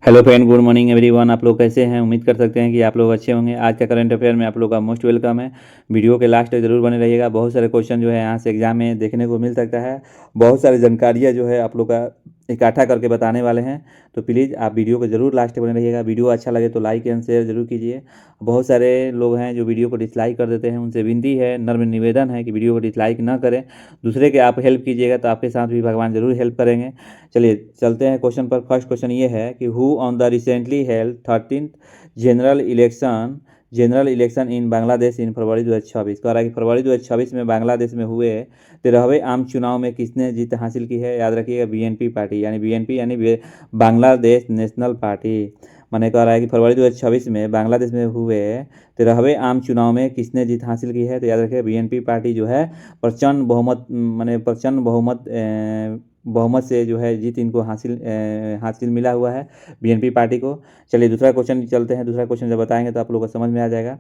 Hello friend, good morning everyone. आप लोग कैसे हैं? उम्मीद कर सकते हैं कि आप लोग अच्छे होंगे। आज का करंट अफेयर में आप लोग का मोस्ट वेलकम है। वीडियो के लास्ट तक जरूर बने रहिएगा। बहुत सारे क्वेश्चन जो है यहाँ से एग्जाम में देखने को मिल सकता है। बहुत सारी जानकारियाँ जो है आप लोग का इकट्ठा करके बताने वाले हैं, तो प्लीज़ आप वीडियो को जरूर लास्ट तक बने रहिएगा। वीडियो अच्छा लगे तो लाइक एंड शेयर जरूर कीजिए। बहुत सारे लोग हैं जो वीडियो को डिसलाइक कर देते हैं, उनसे विनती है, नम्र निवेदन है कि वीडियो को डिसलाइक ना करें। दूसरे के आप हेल्प कीजिएगा तो आपके साथ भी भगवान जरूर हेल्प करेंगे। चलिए चलते हैं क्वेश्चन पर। फर्स्ट क्वेश्चन ये है कि who on the recently held 13th general election in Bangladesh in February 2026। कह रहा है कि फरवरी 2026 में बांग्लादेश में हुए 13वें आम चुनाव में किसने जीत हासिल की है? याद रखिएगा, बीएनपी पार्टी, यानी बीएनपी यानी बांग्लादेश नेशनल पार्टी। मैंने कह रहा है कि फरवरी 2026 में बांग्लादेश में हुए 13वें आम चुनाव में किसने जीत हासिल की है? तो याद रखिएगा, बीएनपी पार्टी जो है प्रचंड बहुमत, माने प्रचंड बहुमत से जो है जीत इनको हासिल मिला हुआ है बीएनपी पार्टी को। चलिए दूसरा क्वेश्चन चलते हैं। दूसरा क्वेश्चन जब बताएंगे तो आप लोगों को समझ में आ जाएगा।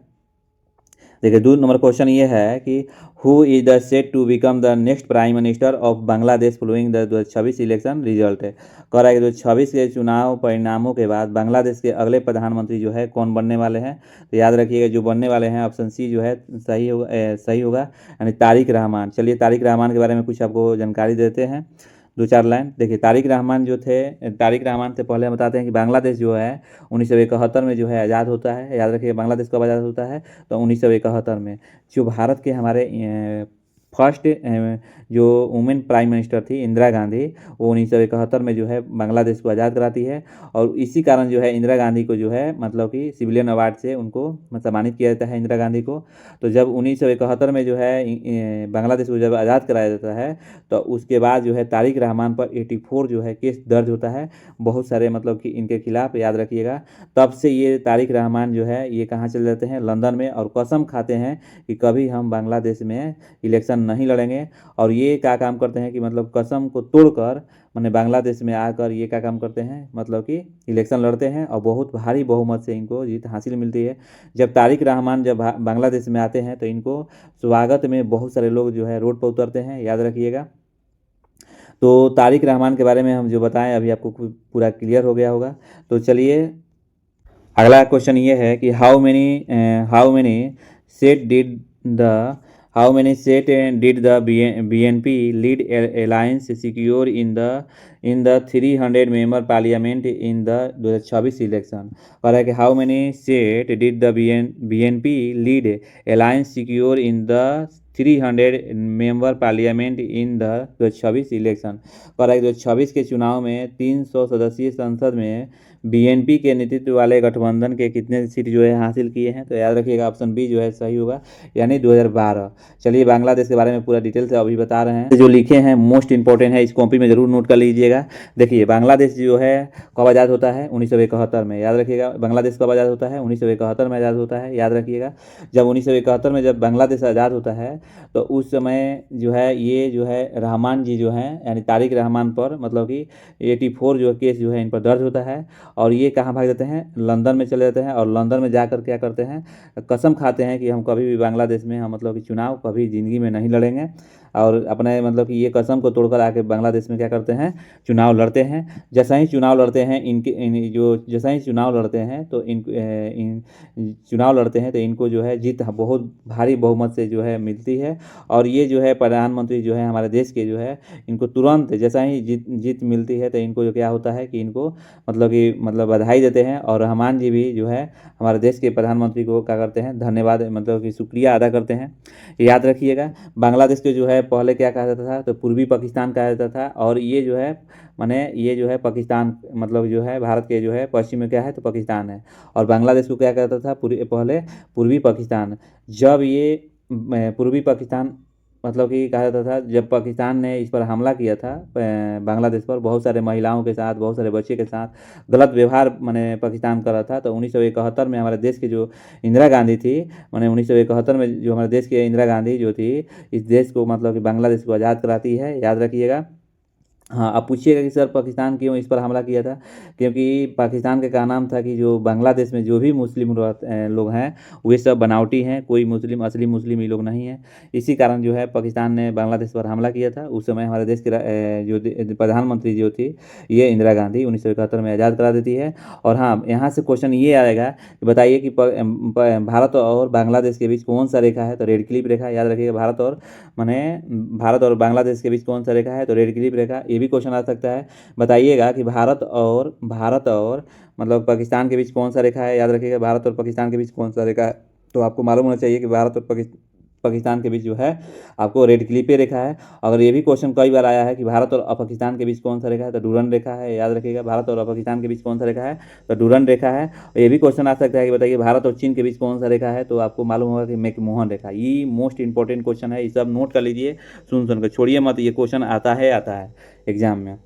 देखिए, 2 नंबर क्वेश्चन ये है कि who is the set to become the next prime minister of Bangladesh following the 2026 election result है। कह रहा है कि 2026 के चुनाव परिणामों के बाद बांग्लादेश के अगले प्रधानमंत्री जो है कौन बनने वाले हैं? तो याद रखिएगा, जो बनने वाले हैं ऑप्शन सी जो है सही होगा, यानी तारिक रहमान। चलिए तारिक रहमान के बारे में कुछ आपको जानकारी देते हैं, 2-4 लाइन। देखिए, तारिक रहमान जो थे, तारिक रहमान से पहले हम बताते हैं कि बांग्लादेश जो है 1971 में जो है आज़ाद होता है। याद रखिए, बांग्लादेश कब आज़ाद होता है? तो 1971 में। जो भारत के हमारे फर्स्ट जो वुमेन प्राइम मिनिस्टर थी इंदिरा गांधी, वो 1971 में जो है बांग्लादेश को आज़ाद कराती है। और इसी कारण जो है इंदिरा गांधी को जो है मतलब कि सिविलियन अवार्ड से उनको सम्मानित किया जाता है, इंदिरा गांधी को। तो जब 1971 में जो है बांग्लादेश को जब आज़ाद कराया जाता है, तो उसके बाद जो है तारिक रहमान पर 84 जो है केस दर्ज होता है, बहुत सारे मतलब कि इनके खिलाफ। याद रखिएगा, तब से ये तारिक रहमान जो है ये कहाँ चले जाते हैं? लंदन में, और कसम खाते हैं कि कभी हम बांग्लादेश में इलेक्शन नहीं लड़ेंगे। और ये क्या काम करते हैं कि मतलब कसम को तोड़कर मैंने बांग्लादेश में आकर ये क्या काम करते हैं, मतलब कि इलेक्शन लड़ते हैं, और बहुत भारी बहुमत से इनको जीत हासिल मिलती है। जब तारिक रहमान जब बांग्लादेश में आते हैं तो इनको स्वागत में बहुत सारे लोग जो है रोड पर उतरते हैं। याद रखिएगा। तो तारिक रहमान के बारे में हम जो बताएं अभी आपको पूरा क्लियर हो गया होगा। तो चलिए अगला क्वेश्चन ये है कि how many set did the how many set did the BNP lead alliance secure in the 300 member parliament in the 2026 election. कह रहा है कि how many set did the BNP lead alliance secure in the 300 member parliament in the 2026 election. कह रहा है कि 2026 के चुनाव में 300 सदस्यीय संसद में बीएनपी के नेतृत्व वाले गठबंधन के कितने सीट जो है हासिल किए हैं? तो याद रखिएगा, ऑप्शन बी जो है सही होगा, यानी 2012। चलिए बांग्लादेश के बारे में पूरा डिटेल से अभी बता रहे हैं। जो लिखे हैं मोस्ट इंपॉर्टेंट है, इस कॉपी में जरूर नोट कर लीजिएगा। देखिए, बांग्लादेश जो है कब आज़ाद होता है? 1971 में। याद रखिएगा, बांग्लादेश कब आज़ाद होता है? 1971 में आज़ाद होता है। याद रखिएगा, जब 1971 में जब बांग्लादेश आज़ाद होता है, तो उस समय जो है ये जो है रहमान जी जो हैं, यानी तारिक रहमान पर मतलब कि 84 जो केस जो है इन पर दर्ज होता है। और ये कहाँ भाग जाते हैं? लंदन में चले जाते हैं। और लंदन में जाकर क्या करते हैं? कसम खाते हैं कि हम कभी भी बांग्लादेश में हम मतलब कि चुनाव कभी ज़िंदगी में नहीं लड़ेंगे। और अपने मतलब कि ये कसम को तोड़कर आके बांग्लादेश में क्या करते हैं? चुनाव लड़ते हैं। जैसा ही चुनाव लड़ते हैं जैसा ही चुनाव लड़ते हैं तो चुनाव लड़ते हैं तो इनको जो है जीत बहुत भारी बहुमत से जो है मिलती है। और ये जो है प्रधानमंत्री जो है हमारे देश के जो है, इनको तुरंत जैसा ही जीत मिलती है तो इनको जो क्या होता है कि इनको मतलब बधाई देते हैं। और रहमान जी भी जो है हमारे देश के प्रधानमंत्री को क्या करते हैं? धन्यवाद, मतलब कि शुक्रिया अदा करते हैं। याद रखिएगा, बांग्लादेश के जो है पहले क्या कहा जाता था? तो पूर्वी पाकिस्तान कहा जाता था। और ये जो है माने ये जो है पाकिस्तान मतलब जो है भारत के जो है पश्चिम में क्या है? तो पाकिस्तान है। और बांग्लादेश को क्या कहता था? पहले पूर्वी पाकिस्तान। जब ये पूर्वी पाकिस्तान मतलब कि कहा जाता था, जब पाकिस्तान ने इस पर हमला किया था बांग्लादेश पर, बहुत सारे महिलाओं के साथ, बहुत सारे बच्चे के साथ गलत व्यवहार मैंने पाकिस्तान करा था। तो 1971 में हमारे देश की जो इंदिरा गांधी थी, मैंने 1971 में जो हमारे देश की इंदिरा गांधी जो थी, इस देश को मतलब कि बांग्लादेश को आज़ाद कराती है। याद रखिएगा। हाँ, अब पूछिएगा कि सर पाकिस्तान क्यों इस पर हमला किया था? क्योंकि पाकिस्तान का कहना था कि जो बांग्लादेश में जो भी मुस्लिम लोग हैं, वे सब बनावटी हैं, कोई मुस्लिम असली मुस्लिम ये लोग नहीं हैं। इसी कारण जो है पाकिस्तान ने बांग्लादेश पर हमला किया था। उस समय हमारे देश के प्रधानमंत्री जो थी, ये इंदिरा गांधी 1971 में आज़ाद करा देती है। और हाँ, यहाँ से क्वेश्चन ये आएगा कि बताइए कि भारत और बांग्लादेश के बीच कौन सा रेखा है? तो रेड क्लिप रेखा, याद रखिएगा। भारत और बांग्लादेश के बीच कौन सा रेखा है? तो रेड क्लिप रेखा। ये भी क्वेश्चन आ सकता है। बताइएगा कि भारत और मतलब पाकिस्तान के बीच कौन सा रेखा है? याद रखिएगा, भारत और पाकिस्तान के बीच कौन सा रेखा है? तो आपको मालूम होना चाहिए कि भारत और पाकिस्तान के बीच जो है आपको रेड क्लिपे रेखा है। अगर ये भी क्वेश्चन कई बार आया है कि भारत और पाकिस्तान के बीच कौन सा रेखा है? तो डूरन रेखा है। याद रखिएगा, भारत और पाकिस्तान के बीच कौन सा रेखा है? तो डूरन रेखा है। ये भी क्वेश्चन आ सकता है कि बताइए भारत और चीन के बीच कौन सा रेखा है? तो आपको मालूम होगा कि मैकमोहन रेखा। ये मोस्ट इंपॉर्टेंट क्वेश्चन है, ये सब नोट कर लीजिए, सुन कर छोड़िए मत, ये क्वेश्चन आता है एग्जाम में।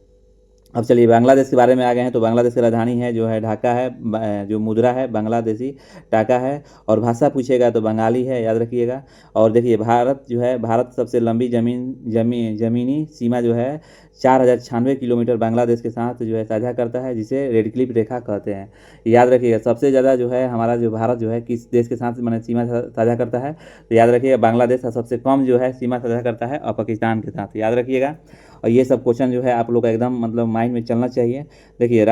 अब चलिए बांग्लादेश के बारे में आ गए हैं। तो बांग्लादेश की राजधानी है जो है ढाका है, जो मुद्रा है बांग्लादेशी टाका है। और भाषा पूछेगा तो बंगाली है, याद रखिएगा। और देखिए भारत सबसे लंबी जमीनी सीमा जो है 4096 किलोमीटर बांग्लादेश के साथ जो है साझा करता है, जिसे रेड क्लिप रेखा कहते हैं। याद रखिएगा, सबसे ज़्यादा जो है हमारा जो भारत जो है किस देश के साथ मैंने सीमा साझा करता है? तो याद रखिएगा बांग्लादेश सबसे कम जो है सीमा साझा करता है और पाकिस्तान के साथ, याद रखिएगा। और ये सब क्वेश्चन जो है आप लोग का एकदम मतलब माइंड में चलना चाहिए। देखिए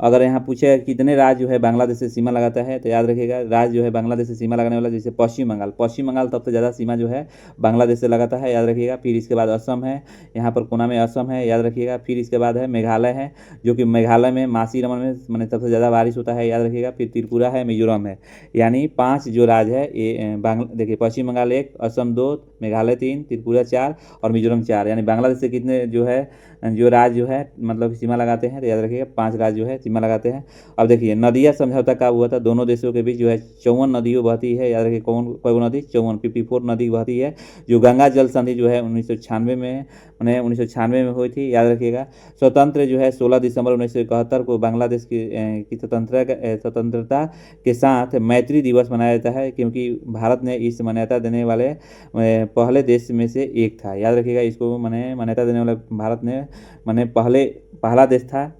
अगर यहाँ पूछे कितने राज्य जो है बांग्लादेश से सीमा लगाता है, तो याद रखिएगा राज्य जो है बांग्लादेश से सीमा लगाने वाला, जैसे पश्चिम बंगाल सबसे ज़्यादा सीमा जो है बांग्लादेश से लगाता है, याद रखिएगा। फिर इसके बाद असम है, यहाँ पर कोना में असम है, याद रखिएगा। फिर इसके बाद है मेघालय है, जो कि मेघालय में मासीरमन में मैंने सबसे ज़्यादा बारिश होता है, याद रखिएगा। फिर त्रिपुरा है, मिजोरम है। यानी 5 जो राज्य है ये देखिए पश्चिम बंगाल 1, असम 2, मेघालय 3, त्रिपुरा 4 और मिजोरम 4। यानी बांग्लादेश से कितने जो है जो राज्य जो है मतलब सीमा लगाते हैं? तो याद रखिएगा 5 राज्य जो है सीमा लगाते हैं। अब देखिए नदियाँ समझौता कब हुआ था? दोनों देशों के बीच जो है 54 नदियों बहती है, याद रखिए। कौन नदी? 54 नदी बहती है। जो गंगा जल संधि जो है 1996 में हुई थी, याद रखिएगा। स्वतंत्र जो है 16 दिसंबर 1971 को बांग्लादेश की स्वतंत्रता के साथ मैत्री दिवस मनाया जाता है, क्योंकि भारत ने इस मान्यता देने वाले पहले देश में से एक था, याद रखिएगा। इसको मान्यता देने वाले भारत ने पहला देश था,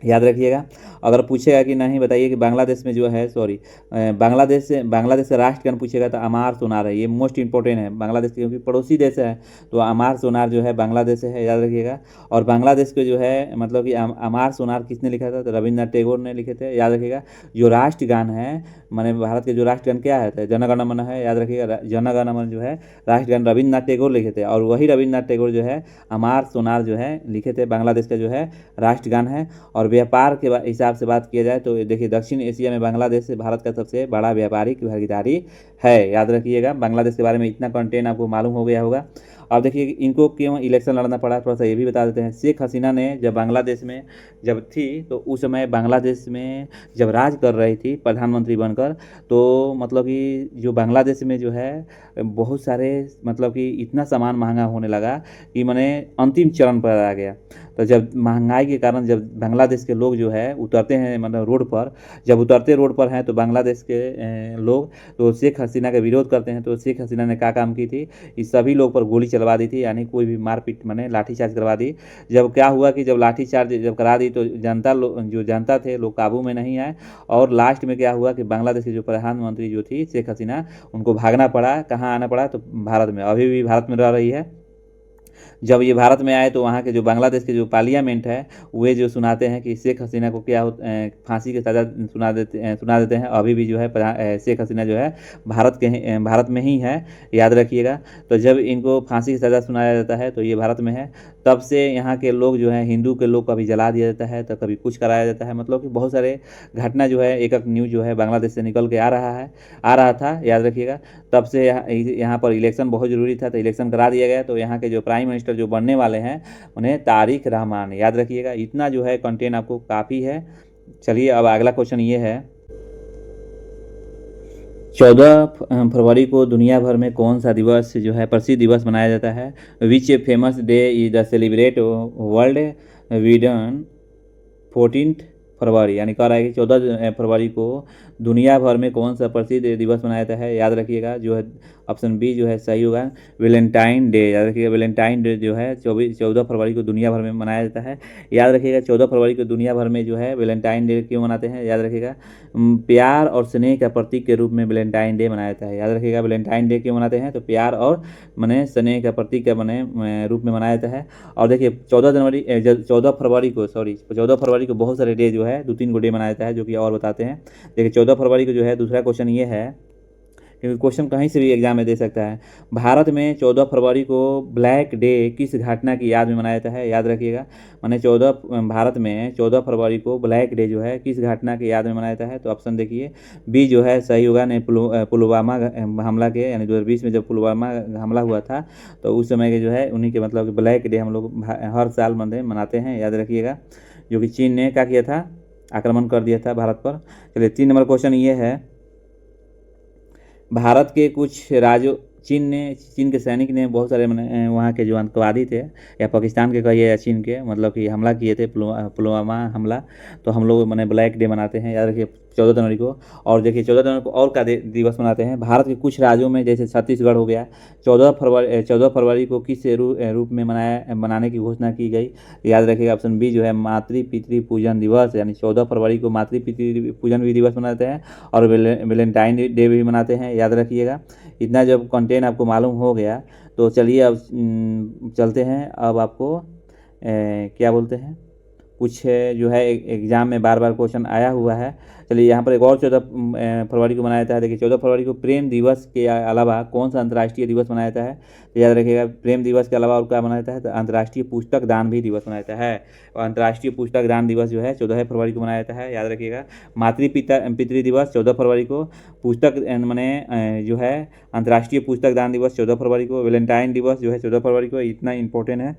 याद रखिएगा। अगर पूछेगा कि नहीं बताइए कि बांग्लादेश में जो है बांग्लादेश का राष्ट्रगान पूछेगा तो अमार सोनार है। ये मोस्ट इंपॉर्टेंट है बांग्लादेश के, क्योंकि पड़ोसी देश है, तो अमार सोनार जो है बांग्लादेश है, याद रखिएगा। और बांग्लादेश को जो है मतलब कि अमार सोनार किसने लिखा था? तो रविन्द्रनाथ टैगोर ने लिखे थे, याद रखिएगा। जो राष्ट्रगान है माने भारत के जो राष्ट्रगान क्या है? तो जन गण मन है, याद रखिएगा। जन गण मन जो है राष्ट्रगान रविन्द्रनाथ टैगोर लिखे थे, और वही रविन्द्रनाथ टैगोर जो है अमार सोनार जो है लिखे थे। बांग्लादेश का जो है राष्ट्रगान है। और व्यापार के हिसाब से बात किया जाए तो देखिए दक्षिण एशिया में बांग्लादेश से भारत का सबसे बड़ा व्यापारिक भागीदारी है, याद रखिएगा। बांग्लादेश के बारे में इतना कंटेंट आपको मालूम हो गया होगा। अब देखिए इनको क्यों इलेक्शन लड़ना पड़ा, थोड़ा सा ये भी बता देते हैं। शेख हसीना ने जब बांग्लादेश में जब थी तो उस समय बांग्लादेश में जब राज कर रही थी प्रधानमंत्री बनकर, तो मतलब कि जो बांग्लादेश में जो है बहुत सारे मतलब कि इतना सामान महंगा होने लगा कि मैंने अंतिम चरण पर आ गया। तो जब महंगाई के कारण जब बांग्लादेश के लोग जो है उतरते हैं मतलब रोड पर, जब उतरते रोड पर हैं तो बांग्लादेश के लोग तो शेख हसीना का विरोध करते हैं। तो शेख हसीना ने क्या काम की थी? इस सभी लोग पर गोली चलवा दी थी, यानी कोई भी मारपीट माने लाठीचार्ज करवा दी। जब क्या हुआ कि जब लाठीचार्ज जब करा दी तो जो जनता थे लोग काबू में नहीं आए, और लास्ट में क्या हुआ कि बांग्लादेश की जो प्रधानमंत्री जो थी शेख हसीना, उनको भागना पड़ा। कहाँ आना पड़ा? तो भारत में। अभी भी भारत में रह रही है। जब ये भारत में आए तो वहाँ के जो बांग्लादेश के जो पार्लियामेंट है वे जो सुनाते हैं कि शेख हसीना को क्या फांसी की सज़ा सुना देते हैं। अभी भी जो है शेख हसीना जो है भारत में ही है, याद रखिएगा। तो जब इनको फांसी की सज़ा सुनाया जाता है तो ये भारत में है। तब से यहाँ के लोग जो है हिंदू के लोग कभी जला दिया जाता है तो कभी कुछ कराया जाता है। मतलब कि बहुत सारे घटना जो है एक न्यूज़ जो है बांग्लादेश से निकल के आ रहा था, याद रखिएगा। तब से यहाँ पर इलेक्शन बहुत ज़रूरी था, तो इलेक्शन करा दिया गया। तो यहाँ के जो प्राइम मिनिस्टर जो बनने वाले हैं उन्हें तारिक रहमान, याद रखिएगा। इतना जो है कंटेंट आपको काफ़ी है। चलिए अब अगला क्वेश्चन ये है, 14 फरवरी को दुनिया भर में कौन सा दिवस जो है प्रसिद्ध दिवस मनाया जाता है? Which famous day is the celebrate world wide on 14 February, यानी कह रहा है कि 14 फरवरी को दुनिया भर में कौन सा प्रसिद्ध दिवस मनाया जाता है। याद रखिएगा जो है ऑप्शन बी जो है सही होगा, वैलेंटाइन डे। याद रखिएगा वैलेंटाइन डे जो है 14 फरवरी को दुनिया भर में मनाया जाता है। याद रखिएगा 14 फरवरी को दुनिया भर में जो है वैलेंटाइन डे क्यों मनाते हैं। याद रखिएगा प्यार और स्नेह का प्रतीक के रूप में वैलेंटाइन डे मनाया जाता है। याद रखिएगा वैलेंटाइन डे क्यों मनाते हैं, तो प्यार और मने स्नेह का प्रतीक का मने रूप में मनाया जाता है। और देखिए 14 फरवरी को 14 फरवरी को बहुत सारे डे जो है 2-3 गो डे मनाया जाता है, जो कि और बताते हैं। देखिए 14 फरवरी को जो है दूसरा क्वेश्चन ये है, क्योंकि क्वेश्चन कहीं से भी एग्जाम में दे सकता है। भारत में 14 फरवरी को ब्लैक डे किस घटना की याद में मनाया जाता है। याद रखिएगा माने भारत में 14 फरवरी को ब्लैक डे जो है किस घटना की याद में मनाया जाता है, तो ऑप्शन देखिए बी जो है सही होगा। ने पुलवामा हमला के, यानी 2020 में जब पुलवामा हमला हुआ था तो उस समय के जो है उन्हीं के मतलब ब्लैक डे हम लोग हर साल मनाते हैं। याद रखिएगा जो कि चीन ने क्या किया था, आक्रमण कर दिया था भारत पर। चलिए 3 नंबर क्वेश्चन ये है, भारत के कुछ राज्यों चीन के सैनिक ने बहुत सारे वहाँ के जो आतंकवादी थे या पाकिस्तान के कहिए या चीन के मतलब कि हमला किए थे, पुलवामा हमला। तो हम लोग ब्लैक डे मनाते हैं। याद रखिए 14 जनवरी को। और देखिए 14 जनवरी को और का दिवस मनाते हैं। भारत के कुछ राज्यों में जैसे छत्तीसगढ़ हो गया, 14 फरवरी को किस रूप में मनाने की घोषणा की गई। याद रखिएगा ऑप्शन बी जो है मातृ पितृ पूजन दिवस, यानी 14 फरवरी को मातृ पितृ पूजन भी दिवस मनाते हैं और वैलेंटाइन डे भी मनाते हैं। याद रखिएगा इतना जब कंटेंट आपको मालूम हो गया तो चलिए अब चलते हैं। अब आपको क्या बोलते हैं, कुछ जो है एग्जाम में बार बार क्वेश्चन आया हुआ है। चलिए यहाँ पर एक और 14 फरवरी को मनाया जाता है। देखिए 14 फरवरी को प्रेम दिवस के अलावा कौन सा अंतर्राष्ट्रीय दिवस मनाया जाता है। तो याद रखिएगा प्रेम दिवस के अलावा और क्या मनाया जाता है, तो अंतर्राष्ट्रीय पुस्तक दान भी दिवस मनाया जाता है। और अंतर्राष्ट्रीय पुस्तक दान दिवस जो है 14 फरवरी को मनाया जाता है। याद रखिएगा मातृ पितृ दिवस 14 फरवरी को, पुस्तक मने जो है अंतर्राष्ट्रीय पुस्तक दान दिवस 14 फरवरी को, वैलेंटाइन दिवस जो है 14 फरवरी को, इतना इंपॉर्टेंट है।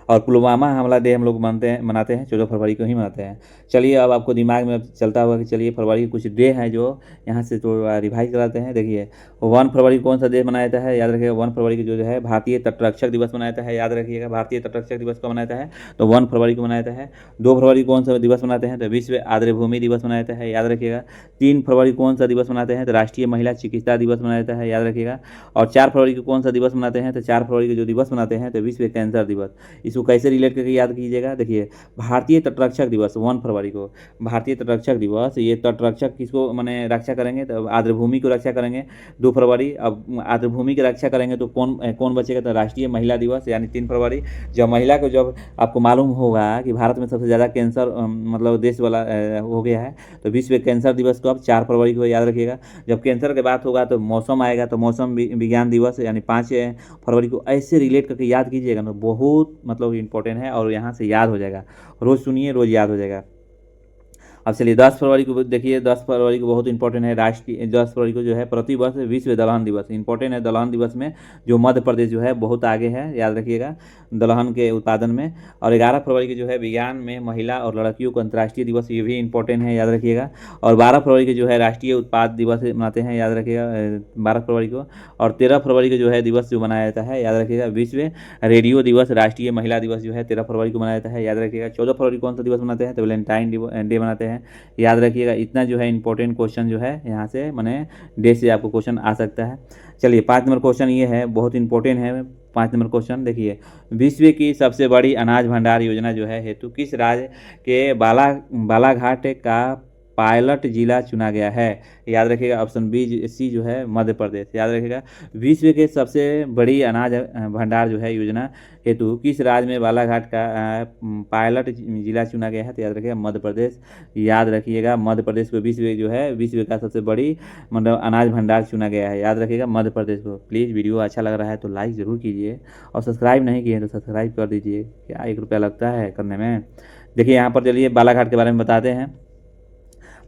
और पुलवामा हमला डे हम लोग मनाते हैं 14 फरवरी को ही मनाते हैं। चलिए अब आपको दिमाग में अब चलता हुआ कि चलिए फरवरी के कुछ डे हैं जो यहाँ से तो रिवाइज कराते हैं। देखिए 1 फरवरी कौन सा डे मनाया जाता है। याद रखिएगा 1 फरवरी को जो है भारतीय तटरक्षक दिवस मनाया जाता है। याद रखिएगा भारतीय तटरक्षक दिवस कब मनाया जाता है, तो 1 फरवरी को मनाया जाता है। 2 फरवरी कौन सा दिवस मनाते हैं, तो विश्व आर्द्रभूमि दिवस मनाया जाता है। याद रखिएगा 3 फरवरी कौन सा दिवस मनाते हैं, तो राष्ट्रीय महिला चिकित्सा दिवस मनाया जाता है। याद रखिएगा। और 4 फरवरी को कौन सा दिवस मनाते हैं, तो 4 फरवरी को जो दिवस मनाते हैं तो विश्व कैंसर दिवस। इसको कैसे रिलेट करके याद कीजिएगा। देखिए भारतीय तटरक्षक दिवस 1 फरवरी को, भारतीय तटरक्षक दिवस, ये तटरक्षक किसको माने रक्षा करेंगे, तो आर्द्रभूमि को रक्षा करेंगे 2 फरवरी। अब आर्द्रभूमि की रक्षा करेंगे तो कौन बचेगा, तो राष्ट्रीय महिला दिवस यानी 3 फरवरी। जब महिला को जब आपको मालूम होगा कि भारत में सबसे ज़्यादा कैंसर मतलब देश वाला हो गया है, तो विश्व कैंसर दिवस कब, 4 फरवरी को। याद रखिएगा जब कैंसर की बात होगा तो मौसम आएगा, तो मौसम विज्ञान दिवस यानी 5 फरवरी को। ऐसे रिलेट करके याद कीजिएगा ना, बहुत मतलब इंपॉर्टेंट है और यहाँ से याद हो जाएगा। रोज़ सुनिए रोज़ याद हो जाएगा। अब चलिए 10 फरवरी को देखिए, 10 फरवरी को बहुत इंपॉर्टेंट है। 10 फरवरी को जो है प्रतिवर्ष विश्व दलहन दिवस इंपॉर्टेंट है। दलहन दिवस में जो मध्य प्रदेश जो है बहुत आगे है, याद रखिएगा दलहन के उत्पादन में। और 11 फरवरी को जो है विज्ञान में महिला और लड़कियों को अंतर्राष्ट्रीय दिवस, ये भी इंपॉर्टेंट है, याद रखिएगा। और 12 फरवरी को जो है राष्ट्रीय उत्पाद दिवस मनाते हैं, याद रखिएगा 12 फरवरी को। और 13 फरवरी को जो है दिवस जो मनाया जाता है, याद रखिएगा विश्व रेडियो दिवस, राष्ट्रीय महिला दिवस जो है 13 फरवरी को मनाया जाता है, याद रखिएगा। 14 फरवरी कौन सा दिवस मनाते हैं, तो वैलेंटाइन डे मनाते हैं, याद रखिएगा। इतना जो है इंपॉर्टेंट क्वेश्चन जो है यहाँ से माने डे से आपको क्वेश्चन आ सकता है। चलिए 5 नंबर क्वेश्चन ये है, बहुत इंपॉर्टेंट है। 5 नंबर क्वेश्चन देखिए, विश्व की सबसे बड़ी अनाज भंडार योजना जो है हेतु किस राज्य के बालाघाट का पायलट जिला चुना गया है। याद रखिएगा ऑप्शन बी सी जो है मध्य प्रदेश। याद रखिएगा विश्व के सबसे बड़ी अनाज भंडार जो है योजना हेतु किस राज्य में बालाघाट का पायलट जिला चुना गया है, तो याद रखिएगा मध्य प्रदेश। याद रखिएगा मध्य प्रदेश को विश्व का सबसे बड़ी मतलब अनाज भंडार चुना गया है, याद रखिएगा मध्य प्रदेश को। प्लीज़ वीडियो अच्छा लग रहा है तो लाइक ज़रूर कीजिए और सब्सक्राइब नहीं किए तो सब्सक्राइब कर दीजिए, क्या 1 रुपया लगता है करने में। देखिए यहाँ पर चलिए बालाघाट के बारे में बताते हैं।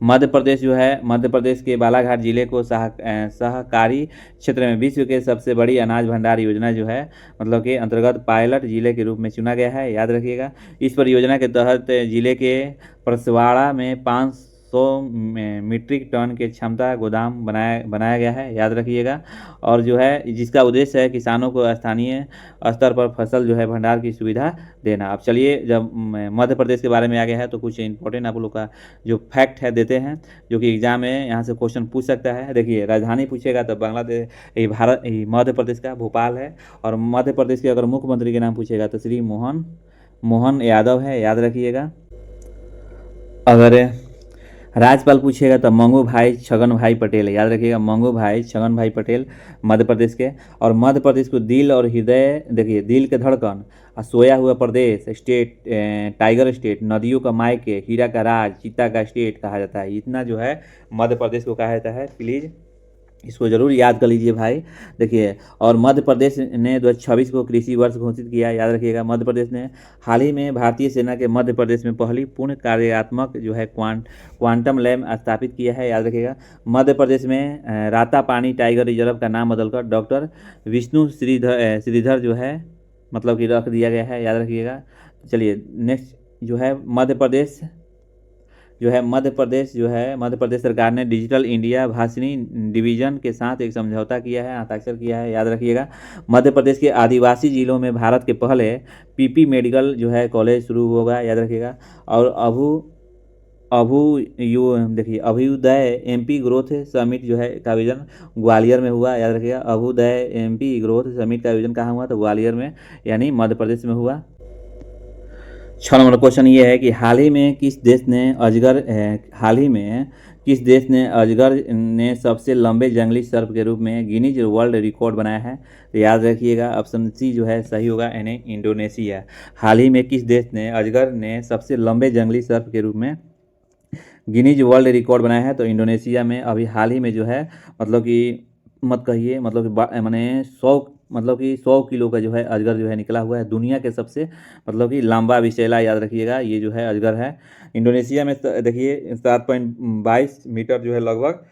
मध्य प्रदेश जो है, मध्य प्रदेश के बालाघाट जिले को सहकारी क्षेत्र में विश्व के सबसे बड़ी अनाज भंडार योजना जो है मतलब के अंतर्गत पायलट जिले के रूप में चुना गया है, याद रखिएगा। इस परियोजना के तहत जिले के परसवाड़ा में मीट्रिक टन के क्षमता गोदाम बनाया गया है, याद रखिएगा। और जो है जिसका उद्देश्य है किसानों को स्थानीय स्तर पर फसल जो है भंडार की सुविधा देना। अब चलिए, जब मध्य प्रदेश के बारे में आ गया है तो कुछ इंपॉर्टेंट आप लोग का जो फैक्ट है देते हैं, जो कि एग्जाम में यहाँ से क्वेश्चन पूछ सकता है। देखिए, राजधानी पूछेगा तो बांग्लादेश, मध्य प्रदेश का भोपाल है। और मध्य प्रदेश के अगर मुख्यमंत्री के नाम पूछेगा तो श्री मोहन यादव है, याद रखिएगा। अगर राज्यपाल पूछेगा तो मंगू भाई छगन भाई पटेल है, याद रखिएगा, मंगू भाई छगन भाई पटेल मध्य प्रदेश के। और मध्य प्रदेश को दिल और हृदय, देखिए, दिल के धड़कन, सोया हुआ प्रदेश, स्टेट, टाइगर स्टेट, नदियों का मायके, हीरा का राज, चीता का स्टेट कहा जाता है। इतना जो है मध्य प्रदेश को कहा जाता है। प्लीज़ इसको जरूर याद कर लीजिए भाई। देखिए, और मध्य प्रदेश ने 2026 को कृषि वर्ष घोषित किया, याद रखिएगा। मध्य प्रदेश ने हाल ही में भारतीय सेना के मध्य प्रदेश में पहली पूर्ण कार्यात्मक जो है क्वांटम लैब स्थापित किया है, याद रखिएगा। मध्य प्रदेश में रातापानी टाइगर रिजर्व का नाम बदलकर डॉक्टर विष्णु श्रीधर जो है मतलब कि रख दिया गया है, याद रखिएगा। चलिए नेक्स्ट जो है मध्य प्रदेश मध्य प्रदेश सरकार ने डिजिटल इंडिया भाषणी डिवीजन के साथ एक समझौता किया है, हस्ताक्षर किया है, याद रखिएगा। मध्य प्रदेश के आदिवासी जिलों में भारत के पहले पीपी मेडिकल जो है कॉलेज शुरू होगा, याद रखिएगा। और देखिए, अभ्युदय एमपी ग्रोथ समिट जो है का आयोजन ग्वालियर में हुआ, याद रखिएगा। अभ्युदय एमपी ग्रोथ समिट का आयोजन कहाँ हुआ? तो ग्वालियर में, यानी मध्य प्रदेश में हुआ। 6 नंबर क्वेश्चन ये है कि हाल ही में किस देश ने अजगर ने सबसे लंबे जंगली सर्प के रूप में गिनीज वर्ल्ड रिकॉर्ड बनाया है? तो याद रखिएगा, ऑप्शन सी जो है सही होगा, यानी इंडोनेशिया। हाल ही में किस देश ने अजगर ने सबसे लंबे जंगली सर्प के रूप में गिनीज वर्ल्ड रिकॉर्ड बनाया है? तो इंडोनेशिया में अभी हाल ही में जो है, मतलब कि मत कहिए, मतलब कि मैंने 100 किलो का जो है अजगर जो है निकला हुआ है। दुनिया के सबसे मतलब कि लंबा विषैला, याद रखिएगा, ये जो है अजगर है। इंडोनेशिया में देखिए 7.22 मीटर जो है लगभग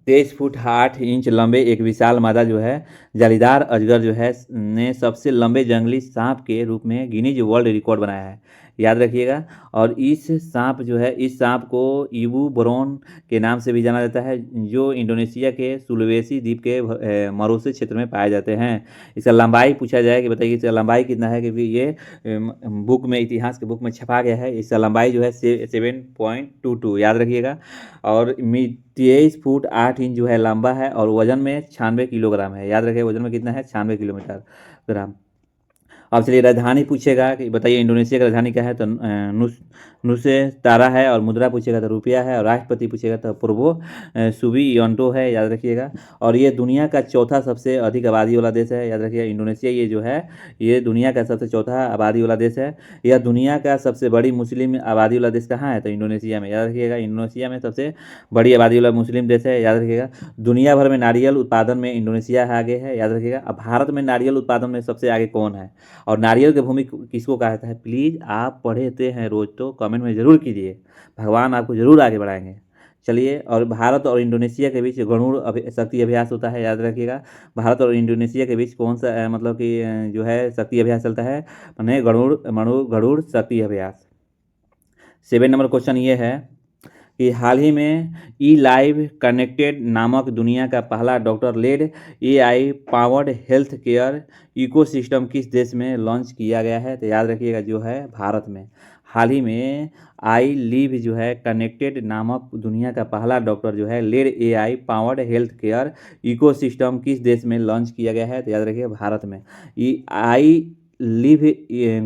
23 फुट 8 इंच लंबे एक विशाल मादा जो है जालीदार अजगर जो है ने सबसे लंबे जंगली सांप के रूप में गिनीज वर्ल्ड रिकॉर्ड बनाया है, याद रखिएगा। और इस सांप को ईबू ब्रोन के नाम से भी जाना जाता है, जो इंडोनेशिया के सुलवेसी द्वीप के मरोसे क्षेत्र में पाए जाते हैं। इसका लंबाई पूछा जाए कि बताइए इसका लंबाई कितना है, क्योंकि ये बुक में, इतिहास के बुक में छपा गया है। इसका लंबाई जो है 7.22, याद रखिएगा। और 23 फुट 8 इंच जो है लंबा है, और वजन में 96 किलोग्राम है, याद रखिए, वजन में कितना है? 96 किलोमीटर ग्राम। अब चलिए राजधानी पूछेगा कि बताइए इंडोनेशिया की राजधानी क्या है? तो नुसेतारा है। और मुद्रा पूछेगा तो रुपया है। और राष्ट्रपति पूछेगा तो पूर्वो सुबियांटो है, याद रखिएगा। और ये दुनिया का चौथा सबसे अधिक आबादी वाला देश है, याद रखिएगा। इंडोनेशिया ये जो है, ये दुनिया का सबसे चौथा आबादी वाला देश है। यह दुनिया का सबसे बड़ी मुस्लिम आबादी वाला देश कहाँ है? तो इंडोनेशिया में, याद रखिएगा। इंडोनेशिया में सबसे बड़ी आबादी वाला मुस्लिम देश है, याद रखिएगा। दुनिया भर में नारियल उत्पादन में इंडोनेशिया आगे है, याद रखिएगा। अब भारत में नारियल उत्पादन में सबसे आगे कौन है? और नारियल की भूमि किसको कहा जाता है? प्लीज़ आप पढ़ते हैं रोज, तो कमेंट में ज़रूर कीजिए, भगवान आपको ज़रूर आगे बढ़ाएंगे। चलिए, और भारत और इंडोनेशिया के बीच गरुड़ शक्ति अभ्यास होता है, याद रखिएगा। भारत और इंडोनेशिया के बीच कौन सा मतलब कि जो है शक्ति अभ्यास चलता है? मैंने गरुड़ शक्ति अभ्यास। 7 नंबर क्वेश्चन ये है कि हाल ही में ई लाइव कनेक्टेड नामक दुनिया का पहला doctor led AI powered health care ecosystem किस देश में लॉन्च किया गया है? तो याद रखिएगा, जो है भारत में। हाल ही में आई लिव जो है कनेक्टेड नामक दुनिया का पहला डॉक्टर जो है led AI powered health care ecosystem किस देश में लॉन्च किया गया है? तो याद रखिएगा, भारत में। आई लिव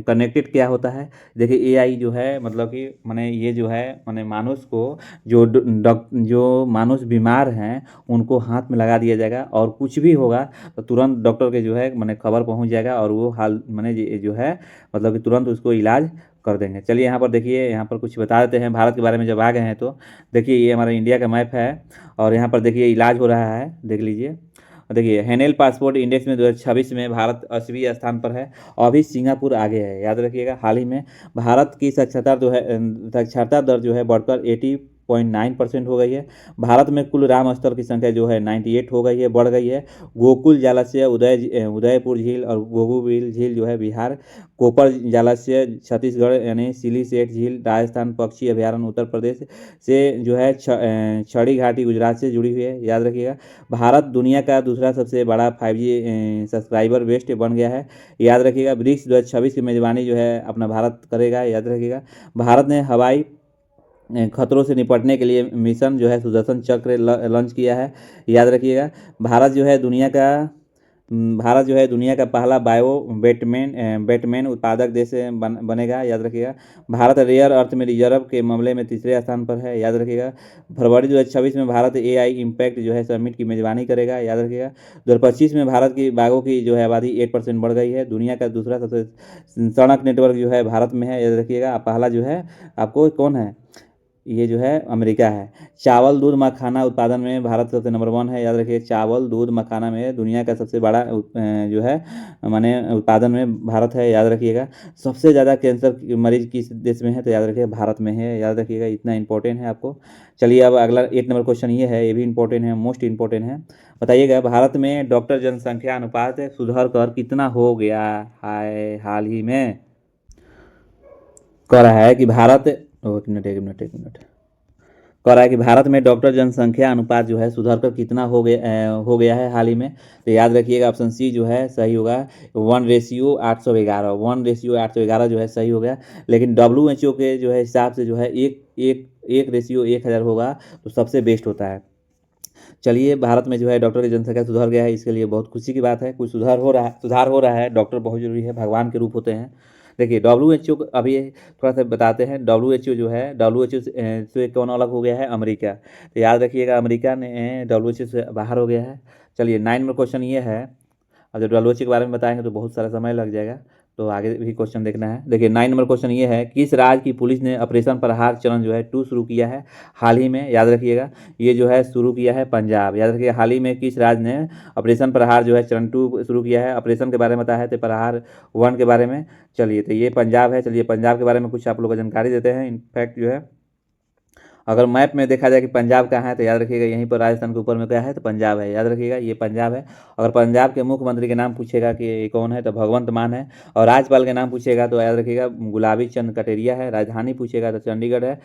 कनेक्टेड क्या होता है? देखिए, AI जो है मतलब कि माने ये जो है माने मानुष को जो मानुष बीमार हैं उनको हाथ में लगा दिया जाएगा, और कुछ भी होगा तो तुरंत डॉक्टर के जो है माने खबर पहुंच जाएगा, और वो हाल माने जो है मतलब कि तुरंत उसको इलाज कर देंगे। चलिए यहाँ पर देखिए, यहाँ पर कुछ बता देते हैं भारत के बारे में। जब आ गए हैं तो देखिए, ये हमारा इंडिया का मैप है, और यहाँ पर देखिए इलाज हो रहा है, देख लीजिए। देखिए, हेनेल पासपोर्ट इंडेक्स में 2026 में भारत 80वें स्थान पर है, और अभी सिंगापुर आगे है, याद रखिएगा। हाल ही में भारत की साक्षरता दर जो है बढ़कर 98.9% हो गई है। भारत में कुल राम स्थल की संख्या जो है 98 हो गई है, बढ़ गई है। गोकुल जलाशय उदयपुर झील और गोगुबिल झील जो है बिहार, कोपर जलाशय छत्तीसगढ़ यानी सिलीसेट झील राजस्थान, पक्षी अभयारण्य उत्तर प्रदेश से जो है छड़ी घाटी गुजरात से जुड़ी हुई है, याद रखिएगा। भारत दुनिया का दूसरा सबसे बड़ा 5G सब्सक्राइबर बेस्ट बन गया है, याद रखिएगा। ब्रिक्स 2026 की मेजबानी जो है अपना भारत करेगा, याद रखिएगा। भारत ने हवाई खतरों से निपटने के लिए मिशन जो है सुदर्शन चक्र लॉन्च किया है, याद रखिएगा। भारत जो है दुनिया का पहला बायो बैटमैन उत्पादक देश बनेगा, याद रखिएगा। भारत रेयर अर्थ में रिजर्व के मामले में तीसरे स्थान पर है, याद रखिएगा। फरवरी 2026 में भारत AI इम्पैक्ट जो है समिट की मेजबानी करेगा, याद रखिएगा। 2025 में भारत की बाघों की जो है आबादी 8% बढ़ गई है। दुनिया का दूसरा सबसे सड़क नेटवर्क जो है भारत में है, याद रखिएगा। पहला जो है आपको कौन है, ये जो है अमेरिका है। चावल दूध मखाना उत्पादन में भारत सबसे नंबर 1 है, याद रखिए। चावल दूध मखाना में दुनिया का सबसे बड़ा जो है माने उत्पादन में भारत है, याद रखिएगा। सबसे ज़्यादा कैंसर मरीज किस देश में है, तो याद रखिए भारत में है, याद रखिएगा। इतना इंपॉर्टेंट है आपको। चलिए अब अगला 8 नंबर क्वेश्चन ये है, ये भी इंपॉर्टेंट है, मोस्ट इंपॉर्टेंट है। बताइएगा भारत में डॉक्टर जनसंख्या अनुपात सुधर कर कितना हो गया है हाल ही में। कह रहा है कि भारत एक मिनट कह रहा है कि भारत में डॉक्टर जनसंख्या अनुपात जो है सुधर कर कितना हो गया है हाल ही में। तो याद रखिएगा ऑप्शन सी जो है सही होगा, 1:811। 1:811 जो है सही हो गया। लेकिन WHO के जो है हिसाब से जो है एक रेशियो 1000 होगा तो सबसे बेस्ट होता है। चलिए भारत में जो है डॉक्टर की जनसंख्या सुधर गया है, इसके लिए बहुत खुशी की बात है। कुछ सुधार हो रहा है। डॉक्टर बहुत जरूरी है, भगवान के रूप होते हैं। देखिए WHO को अभी थोड़ा सा बताते हैं। WHO जो है WHO से कौन अलग हो गया है, अमेरिका। तो याद रखिएगा अमेरिका ने WHO से बाहर हो गया है। चलिए 9 नंबर क्वेश्चन ये है। अब जब WHO के बारे में बताएंगे तो बहुत सारा समय लग जाएगा, तो आगे भी क्वेश्चन देखना है। देखिए 9 नंबर क्वेश्चन ये है, किस राज्य की पुलिस ने ऑपरेशन प्रहार चरण जो है 2 शुरू किया है हाल ही में, याद रखिएगा। ये जो है शुरू किया है पंजाब, याद रखिएगा। हाल ही में किस राज्य ने ऑपरेशन प्रहार जो है चरण 2 शुरू किया है। ऑपरेशन के बारे में बताया है तो प्रहार 1 के बारे में। चलिए तो ये पंजाब है। चलिए पंजाब के बारे में कुछ आप लोग को जानकारी देते हैं। इनफैक्ट जो है अगर मैप में देखा जाए कि पंजाब कहाँ है तो याद रखिएगा यहीं पर राजस्थान के ऊपर में क्या है, तो पंजाब है, याद रखिएगा ये पंजाब है। अगर पंजाब के मुख्यमंत्री के नाम पूछेगा कि ये कौन है तो भगवंत मान है। और राज्यपाल के नाम पूछेगा तो याद रखिएगा गुलाबी चंद कटेरिया है। राजधानी पूछेगा तो चंडीगढ़ है।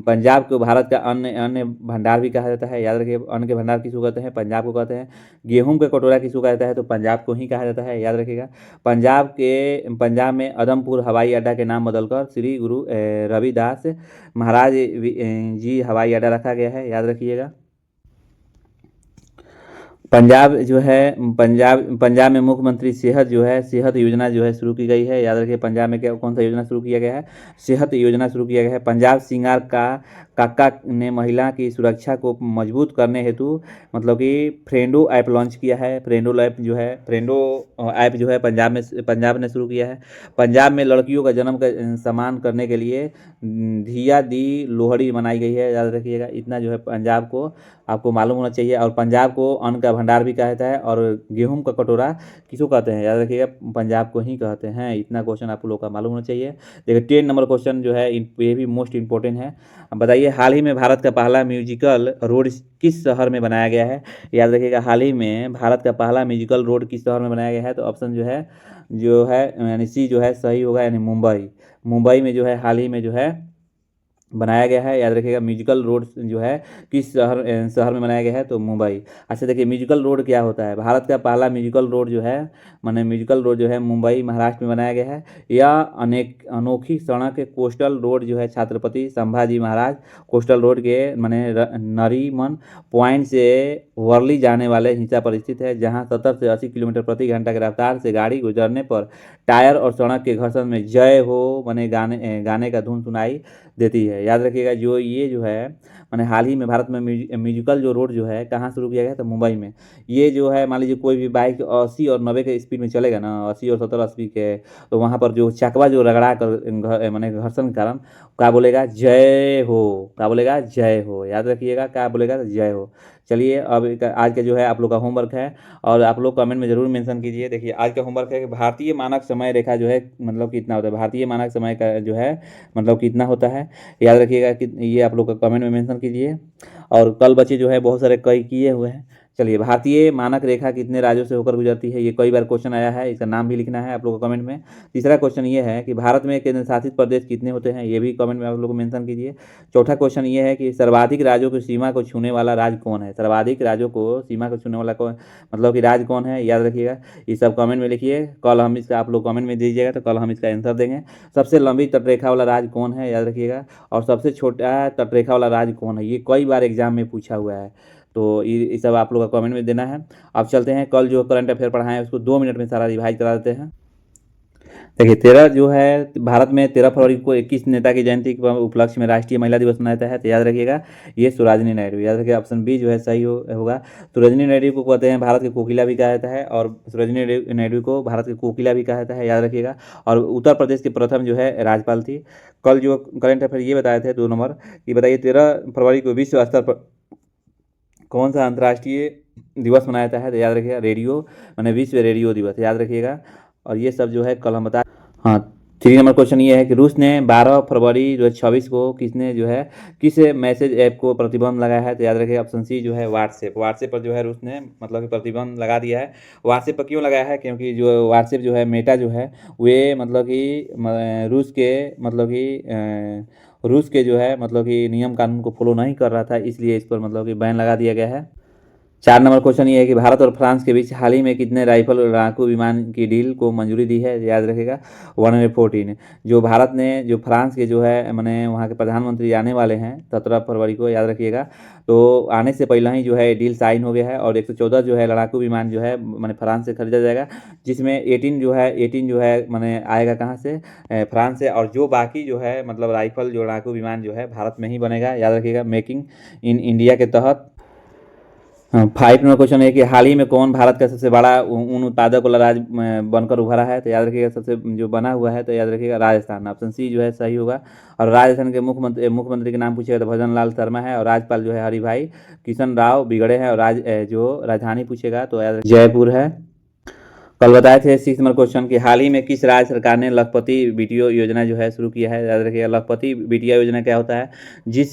पंजाब को भारत का अन्न भंडार भी कहा जाता है, याद रखिए। अन्न के भंडार किसको कहते हैं, पंजाब को कहते हैं। गेहूँ का कटोरा किसको कहता है, तो पंजाब को ही कहा जाता है, याद रखिएगा। पंजाब में उधमपुर हवाई अड्डा के नाम बदलकर श्री गुरु रविदास महाराज जी हवाई अड्डा रखा गया है, याद रखिएगा। पंजाब में मुख्यमंत्री सेहत जो है सेहत योजना जो है शुरू की गई है, याद रखिए। पंजाब में क्या कौन सा योजना शुरू किया गया है, सेहत योजना शुरू किया गया है। पंजाब सिंगार का काका ने महिला की सुरक्षा को मजबूत करने हेतु मतलब कि फ्रेंडो ऐप लॉन्च किया है। फ्रेंडो ऐप जो है पंजाब ने शुरू किया है। पंजाब में लड़कियों का जन्म का सम्मान करने के लिए धिया दी लोहड़ी मनाई गई है, याद रखिएगा। इतना जो है पंजाब को आपको मालूम होना चाहिए। और पंजाब को अन्न का भंडार भी कहा जाता है। और गेहूं का कटोरा किसको कहते हैं, याद रखिएगा पंजाब को ही कहते हैं। इतना क्वेश्चन आप लोग का मालूम होना चाहिए। देखिए 10 नंबर क्वेश्चन जो है ये भी मोस्ट इंपॉर्टेंट है। अब बताइए हाल ही में भारत का पहला म्यूजिकल रोड किस शहर में बनाया गया है, याद रखिएगा। हाल ही में भारत का पहला म्यूजिकल रोड किस शहर में बनाया गया है, तो ऑप्शन जो है यानी सी जो है सही होगा, यानी मुंबई में जो है हाल ही में जो है बनाया गया है, याद रखिएगा। म्यूजिकल रोड जो है किस शहर में बनाया गया है, तो मुंबई। अच्छा देखिए म्यूजिकल रोड क्या होता है। भारत का पहला म्यूजिकल रोड जो है मुंबई महाराष्ट्र में बनाया गया है। यह अनोखी सड़क कोस्टल रोड जो है छत्रपति संभाजी महाराज कोस्टल रोड के नरीमन पॉइंट से वर्ली जाने वाले हिस्सा पर स्थित है, जहाँ 70 से 80 किलोमीटर प्रति घंटा की रफ्तार से गाड़ी गुजरने पर टायर और सड़क के घर्षण में जय हो गाने का धुन सुनाई देती है, याद रखिएगा। ये जो है मैंने हाल ही में भारत में म्यूजिकल जो रोड जो है कहाँ शुरू किया गया है, तो मुंबई में। ये जो है मान लीजिए कोई भी बाइक 80 और 90 के स्पीड में चलेगा ना, 80 और 70 80 के, तो वहाँ पर जो चकवा जो रगड़ा कर मैंने घर्षण के कारण क्या बोलेगा, जय हो। क्या बोलेगा, जय हो, याद रखिएगा क्या बोलेगा, जय हो। चलिए अब आज का जो है आप लोग का होमवर्क है और आप लोग कमेंट में ज़रूर मेंशन कीजिए। देखिए आज का होमवर्क है कि भारतीय मानक समय रेखा जो है मतलब कितना होता है, भारतीय मानक समय का जो है मतलब कितना होता है, याद रखिएगा कि ये आप लोग का कमेंट में मेंशन कीजिए। और कल बच्चे जो है बहुत सारे कई किए हुए हैं। चलिए भारतीय मानक रेखा कितने राज्यों से होकर गुजरती है, ये कई बार क्वेश्चन आया है, इसका नाम भी लिखना है आप लोगों को कमेंट में। तीसरा क्वेश्चन ये है कि भारत में केंद्र शासित प्रदेश कितने होते हैं, ये भी कमेंट में आप लोग मेंशन कीजिए। चौथा क्वेश्चन ये है कि सर्वाधिक राज्यों की सीमा को छूने वाला राज्य कौन है, सर्वाधिक राज्यों को सीमा को छूने वाला कौन मतलब कि राज्य कौन है, याद रखिएगा। ये सब कमेंट में लिखिए, कल हम इसका आप लोग कमेंट में दीजिएगा तो कल हम इसका आंसर देंगे। सबसे लंबी तटरेखा वाला राज्य कौन है, याद रखिएगा। और सबसे छोटा तटरेखा वाला राज्य कौन है, ये कई बार एग्जाम में पूछा हुआ है, तो ये सब आप लोग का कमेंट में देना है। अब चलते हैं, कल जो करंट अफेयर पढ़ाएं उसको 2 मिनट में सारा रिवाइज करा देते हैं। देखिए 13 जो है भारत में 13 फरवरी को 21 नेता की जयंती के उपलक्ष्य में राष्ट्रीय महिला दिवस मनाया जाता है, तो याद रखिएगा ये सुराजनी नायडू, याद रखिएगा ऑप्शन बी जो है सही होगा। सुरजनी नायडू को कहते हैं भारत के कोकिला भी कहा जाता है, और सुरजनी नायडू को भारत के कोकिला भी कहा जाता है, याद रखिएगा। और उत्तर प्रदेश के प्रथम जो है राज्यपाल थी। कल जो करंट अफेयर ये बताए थे 2 नंबर कि बताइए 13 फरवरी को विश्व स्तर पर कौन सा अंतर्राष्ट्रीय दिवस मनाया जाता है, तो याद रखिएगा रेडियो मैंने विश्व रेडियो दिवस, याद रखिएगा। और ये सब जो है कल हम बता। हाँ 3 नंबर क्वेश्चन ये है कि रूस ने 12 फरवरी 2026 को किसने जो है किस मैसेज ऐप को प्रतिबंध लगाया है, तो याद रखिएगा ऑप्शन सी जो है व्हाट्सएप पर जो है रूस ने मतलब कि प्रतिबंध लगा दिया है। व्हाट्सएप पर क्यों लगाया है, क्योंकि जो व्हाट्सएप जो है मेटा जो है वे मतलब कि रूस के मतलब कि रूस के जो है मतलब कि नियम कानून को फॉलो नहीं कर रहा था, इसलिए इस पर मतलब कि बैन लगा दिया गया है। 4 नंबर क्वेश्चन ये है कि भारत और फ्रांस के बीच हाल ही में कितने राइफल लड़ाकू विमान की डील को मंजूरी दी है, याद रखिएगा 114। जो भारत ने जो फ्रांस के जो है मैंने वहाँ के प्रधानमंत्री आने वाले हैं 17 फरवरी को, याद रखिएगा। तो आने से पहले ही जो है डील साइन हो गया है और 114 जो है लड़ाकू विमान जो है मैंने फ्रांस से खरीदा जाएगा, जिसमें 18 जो है मैंने आएगा कहाँ से, फ्रांस से। और जो बाकी जो है मतलब राइफल जो लड़ाकू विमान जो है भारत में ही बनेगा, याद रखिएगा मेकिंग इन इंडिया के तहत। हाँ 5 नंबर क्वेश्चन है कि हाल ही में कौन भारत का सबसे बड़ा ऊन उत्पादक वाला राज्य बनकर उभरा है, तो याद रखिएगा सबसे जो बना हुआ है, तो याद रखिएगा राजस्थान, ऑप्शन सी जो है सही होगा। और राजस्थान के मुख्यमंत्री के नाम पूछेगा तो भजन लाल शर्मा है, और राज्यपाल जो है हरिभाई किशन राव बिगड़े हैं, और जो राजधानी पूछेगा तो याद जयपुर है। कल बताए थे 6 नंबर क्वेश्चन कि हाल ही में किस राज्य सरकार ने लखपति बीटीओ योजना जो है शुरू किया है, याद रखिएगा लखपति बीटीओ योजना क्या होता है, जिस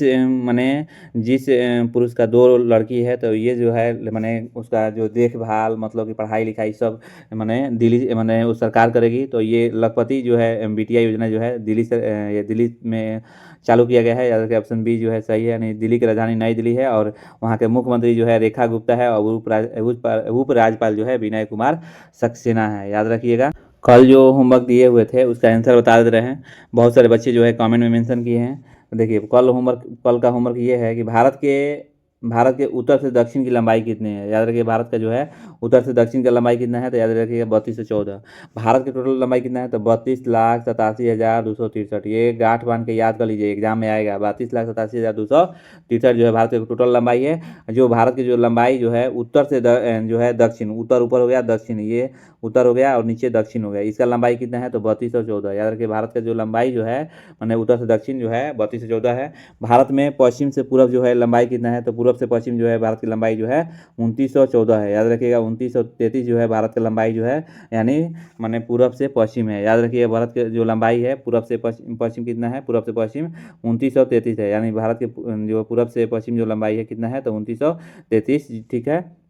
पुरुष का 2 लड़की है तो ये जो है मैंने उसका जो देखभाल मतलब कि पढ़ाई लिखाई सब मैंने दिल्ली उस सरकार करेगी, तो ये लखपति जो है बीटीओ योजना जो है दिल्ली में चालू किया गया है, याद रखिए ऑप्शन बी जो है सही है, यानी दिल्ली की राजधानी नई दिल्ली है, और वहाँ के मुख्यमंत्री जो है रेखा गुप्ता है, और उप राज्यपाल जो है विनय कुमार सक्सेना है, याद रखिएगा। कल जो होमवर्क दिए हुए थे उसका आंसर बता दे रहे हैं, बहुत सारे बच्चे जो है कमेंट में मेंशन किए हैं। तो देखिए कल का होमवर्क ये है कि भारत के उत्तर से दक्षिण की लंबाई कितनी है, याद रखिए भारत का जो है उत्तर से दक्षिण का लंबाई कितना है, तो याद रखिएगा 32 से 14। भारत की टोटल लंबाई कितना है, तो 32,87,263, ये गांठ बांध के याद कर लीजिए एग्जाम में आएगा। 32,87,263 जो है भारत की टोटल लंबाई है। जो भारत की जो लंबाई जो है उत्तर से जो है दक्षिण, उत्तर ऊपर हो गया, दक्षिण ये उत्तर हो गया और नीचे दक्षिण हो गया, इसका लंबाई कितना है, तो 32 और 14, याद रखिए भारत का जो लंबाई जो है मैंने उत्तर से दक्षिण जो है 32 से 14 है। भारत में पश्चिम से पूरब जो है लंबाई कितना है, तो पूरब से पश्चिम जो है भारत की लंबाई जो है 2914 है, याद रखिएगा 2933 जो है भारत की लंबाई जो है, यानी मैंने पूरब से पश्चिम है, याद रखिए भारत की जो लंबाई है पूरब से पश्चिम कितना है, पूरब से पश्चिम 2933 है, यानी भारत के जो पूरब से पश्चिम जो लंबाई है कितना है, तो 2933, ठीक है।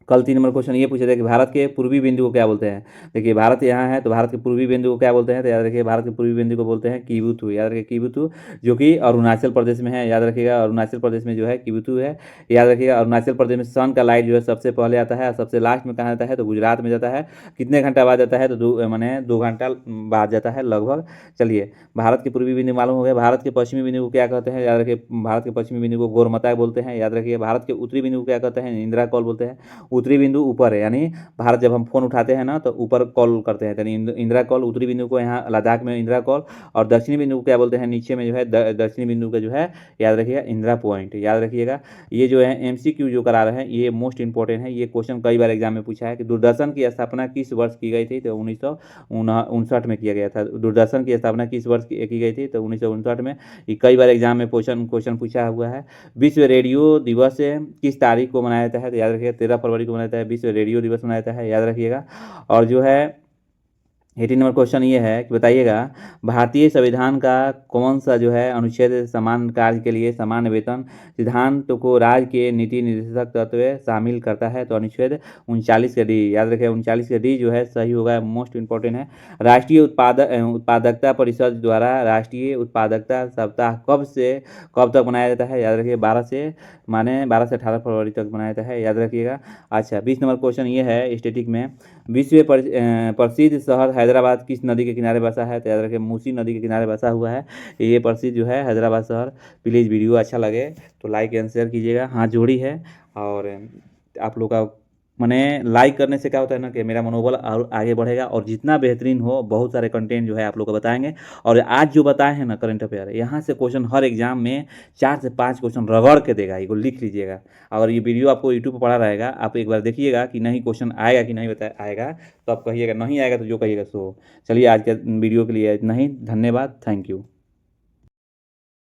कल 3 नंबर क्वेश्चन ये पूछा था कि भारत के पूर्वी बिंदु को क्या बोलते हैं। देखिए भारत यहाँ है तो भारत के पूर्वी बिंदु को क्या बोलते हैं, तो याद रखिए भारत के पूर्वी बिंदु को बोलते हैं किबुथु, याद रखिए किबुथु, जो कि अरुणाचल प्रदेश में है, याद रखिएगा अरुणाचल प्रदेश में जो है किबुथु है। याद रखिएगा अरुणाचल प्रदेश में सन का लाइट जो है सबसे पहले आता है और सबसे लास्ट में कहाँ जाता है, तो गुजरात में जाता है। कितने घंटा बाद जाता है, तो 2 घंटा बाद जाता है लगभग। चलिए भारत के पूर्वी बिंदु मालूम हो गया। भारत के पश्चिमी बिंदु को क्या कहते हैं, याद रखिए भारत के पश्चिमी बिंदु को गोरमता बोलते हैं। याद रखिए भारत के उत्तरी बिंदु को क्या कहते हैं, इंदिरा कॉल बोलते हैं। उत्तरी बिंदु ऊपर है, यानी भारत जब हम फ़ोन उठाते हैं ना तो ऊपर कॉल करते हैं, यानी इंदिरा कॉल। उत्तरी बिंदु को यहाँ लद्दाख में इंदिरा कॉल, और दक्षिणी बिंदु को क्या बोलते हैं, नीचे में जो है दक्षिणी बिंदु का जो है याद रखिएगा इंदिरा पॉइंट, याद रखिएगा। ये जो है एमसीक्यू जो करा रहे हैं ये मोस्ट इंपॉर्टेंट है, ये क्वेश्चन कई बार एग्जाम में पूछा है कि दूरदर्शन की स्थापना किस वर्ष की गई थी, तो 1959 में किया गया था। दूरदर्शन की स्थापना किस वर्ष की गई थी, तो 1959 में। ये कई बार एग्जाम में क्वेश्चन पूछा हुआ है। विश्व रेडियो दिवस किस तारीख को मनाया जाता है, तो याद रखिएगा 13 फरवरी को मनाया जाता है, विश्व रेडियो दिवस मनाया जाता है, याद रखिएगा। और जो है 18 नंबर क्वेश्चन ये है कि बताइएगा भारतीय संविधान का कौन सा जो है अनुच्छेद समान कार्य के लिए समान वेतन सिद्धांत को राज्य के नीति निर्देशक तत्व शामिल करता है, तो अनुच्छेद 39 का डी, याद रखें 39 का डी जो है सही होगा, मोस्ट इंपॉर्टेंट है। राष्ट्रीय उत्पादकता परिषद द्वारा राष्ट्रीय उत्पादकता सप्ताह कब से कब तक मनाया जाता है, याद रखिए 12 से 18 फरवरी तक मनाया जाता है, याद रखिएगा। अच्छा 20 नंबर क्वेश्चन ये है स्टैटिक में, विश्व प्रसिद्ध शहर हैदराबाद किस नदी के किनारे बसा है, तो याद रखें मूसी नदी के किनारे बसा हुआ है ये प्रसिद्ध जो है हैदराबाद शहर। प्लीज़ वीडियो अच्छा लगे तो लाइक एंड शेयर कीजिएगा, हाथ जोड़ी है। और आप लोग का मैंने लाइक करने से क्या होता है ना कि मेरा मनोबल और आगे बढ़ेगा, और जितना बेहतरीन हो बहुत सारे कंटेंट जो है आप लोग को बताएंगे। और आज जो बताए हैं ना करंट अफेयर, यहाँ से क्वेश्चन हर एग्जाम में 4 से 5 क्वेश्चन रगड़ के देगा, ये लिख लीजिएगा। अगर ये वीडियो आपको यूट्यूब पर पड़ा रहेगा, आप एक बार देखिएगा कि नहीं क्वेश्चन आएगा कि नहीं आएगा, तो आप कहिएगा नहीं आएगा तो जो कहिएगा सो। चलिए आज के वीडियो के लिए इतना ही, धन्यवाद, थैंक यू।